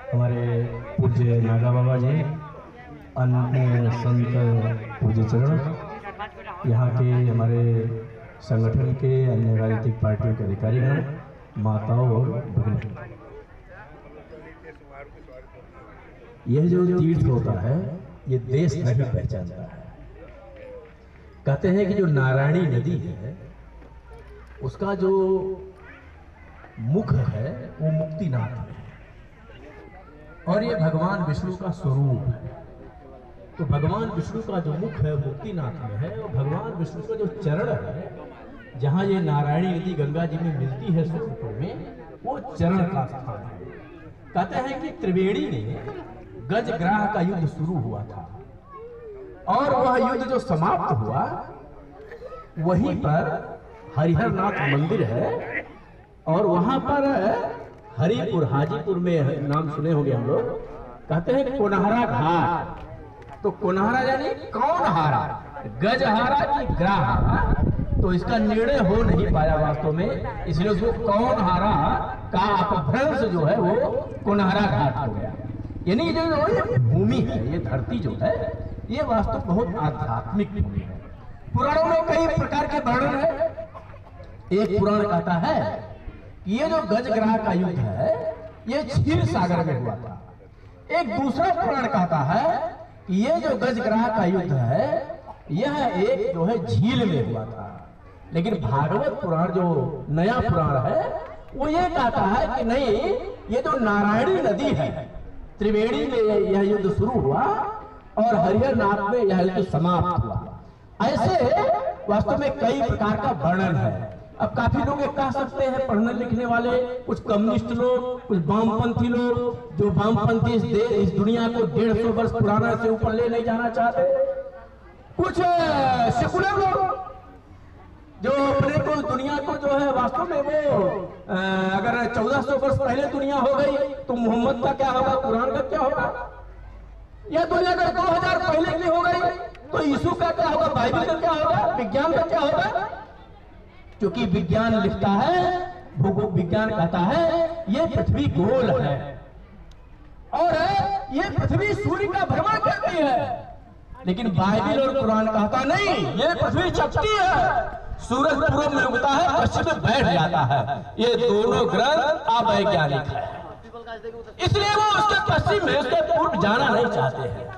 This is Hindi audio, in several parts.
हमारे पूज्य नागा बाबा जी, अन्य संत पूज्य चरण, यहाँ के हमारे संगठन के अन्य राजनीतिक पार्टियों के अधिकारीगण, माताओं और भगिनी, यह जो तीर्थ होता है ये देश नहीं पहचानता है। कहते हैं कि जो नारायणी नदी है उसका जो मुख है वो मुक्तिनाथ में है और ये भगवान विष्णु का स्वरूप है। तो भगवान विष्णु का जो मुख है मुक्तिनाथ में है और भगवान विष्णु का जो चरण है, जहाँ ये नारायणी नदी गंगा जी में मिलती है शुक्रपुर में, वो चरण का स्थान है। कहते हैं कि त्रिवेणी में गजग्राह का युद्ध शुरू हुआ था और वह युद्ध जो समाप्त हुआ वहीं पर हरिहरनाथ मंदिर है और वहां पर हरिपुर हाजीपुर में नाम सुने होंगे हम लोग, कहते हैं कोनहरा घाट। तो कोनहरा यानी कौन हारा, गजहारा की ग्राह, तो इसका निर्णय हो नहीं पाया वास्तव में, इसलिए उसको कौन हारा का अपभ्रंश जो है वो कोनहरा घाट हो गया। यानी जो ये भूमि है, ये धरती जो है, ये वास्तव बहुत आध्यात्मिक भूमि है। पुराणों में कई प्रकार के वर्णन है। एक पुराण कहता है कि ये जो गजग्राह का युद्ध है ये क्षीर सागर में हुआ था। एक दूसरा पुराण कहता है कि ये जो गजग्राह का युद्ध है यह एक जो है झील में हुआ था। लेकिन भागवत पुराण जो नया पुराण है वो ये कहता है कि नहीं, ये जो नारायणी नदी है, त्रिवेणी में यह युद्ध शुरू हुआ और हरिहरनाथ में यह युद्ध समाप्त हुआ। ऐसे वास्तव में कई प्रकार का वर्णन है। अब काफी लोग ये कह सकते हैं, पढ़ने लिखने वाले, कुछ कम्युनिस्ट लोग, कुछ वामपंथी लोग, जो वामपंथी इस दुनिया को 150 वर्ष पुराना से ऊपर ले नहीं जाना चाहते, कुछ सेकुलर लोग जो अपने को दुनिया को जो है वास्तव में वो अगर 1400 वर्ष पहले दुनिया हो गई तो मोहम्मद का क्या होगा, कुरान का क्या होगा, या दुनिया अगर 2000 पहले की हो गई तो यीशु का क्या होगा, बाइबल का क्या होगा, विज्ञान का क्या होगा। क्योंकि विज्ञान लिखता है, भूगोल विज्ञान कहता है ये पृथ्वी गोल है और ये पृथ्वी सूर्य का भ्रमण करती है। लेकिन बाइबल और कुरान कहता नहीं, ये पृथ्वी चपटी है, सूरज पूर्व में उगता है, पश्चिम में बैठ जाता है। ये दोनों ग्रंथ अवैज्ञानिक है, इसलिए वो उसके पश्चिम में उसके पूर्व जाना नहीं चाहते हैं।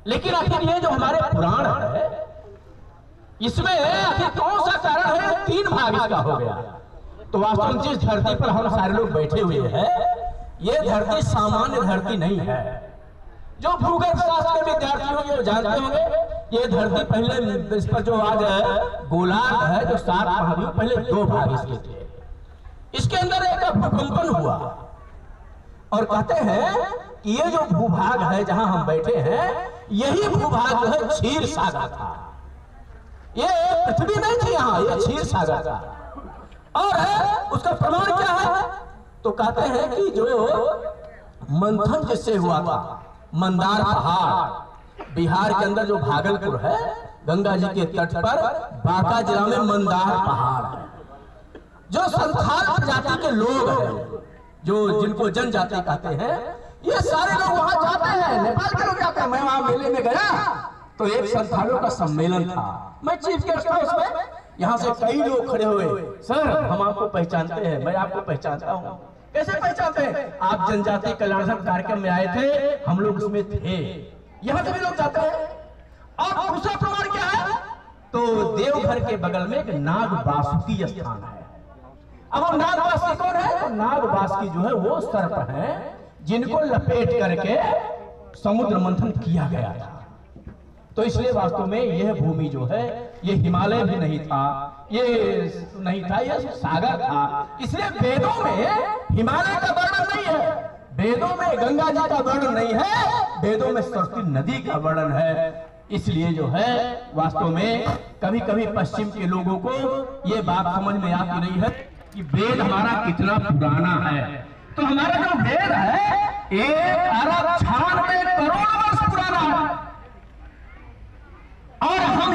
लेकिन आखिर ये जो हमारे पुराण है इसमें आखिर कौन सा कारण है, 3 भाग इसका हो गया। तो वास्तव में जिस धरती पर हम सारे लोग बैठे हुए हैं ये धरती सामान्य धरती नहीं है। जो भूगोल शास्त्र के विद्यार्थी होंगे वो जानते होंगे, ये धरती पहले इस पर जो आज गोलार्ध है जो 7 महाद्वीप, पहले 2 भाग इसके थे। इसके अंदर एक भूकंपन हुआ और कहते हैं कि ये जो भूभाग है जहां हम बैठे हैं यही भूभाग जो है क्षीर सागर था। ये पृथ्वी नहीं थी, यहाँ ये क्षीर सागर था। और उसका प्रमाण क्या है, तो कहते हैं कि जो मंथन जिससे हुआ था, मंदार पहाड़, बिहार के अंदर जो भागलपुर है, गंगा जी के तट पर बांका जिला में मंदार पहाड़ है। जो संथाल प्रजाति के लोग हैं, जो जिनको जनजाति कहते हैं, ये सारे लोग वहां जाते हैं, नेपाल के लोग जाते हैं। मैं वहां मेले में गया तो एक संथालों का सम्मेलन था, मैं चीफ गेस्ट था उसमें। यहाँ से कई लोग खड़े हुए, सर हम आपको पहचानते हैं। मैं आपको पहचानता हूँ। कैसे पहचानते हैं? आप जनजाति कल्याण कार्यक्रम में आए थे, हम लोग उसमें थे। यहाँ से भी लोग जाते हैं। और दूसरा प्रमाण क्या है, तो देवघर के बगल में एक नाग बासुकी स्थान है। अब वो नाग बासुकी कौन है? तो नाग बासुकी जो है वो सर्प है जिनको लपेट करके समुद्र मंथन किया गया था। तो इसलिए वास्तव में यह भूमि जो है ये हिमालय भी नहीं था, ये नहीं था, ये सागर था। इसलिए वेदों में हिमालय का वर्णन नहीं है, वेदों में गंगा जी का वर्णन नहीं है, वेदों में सरस्वती नदी का वर्णन है। इसलिए जो है वास्तव में कभी कभी पश्चिम के लोगों को ये बात समझ में आती नहीं है कि वेद हमारा कितना पुराना है। तो हमारा जो वेद है 1 अरब 96 करोड़ वर्ष पुराना है। और हम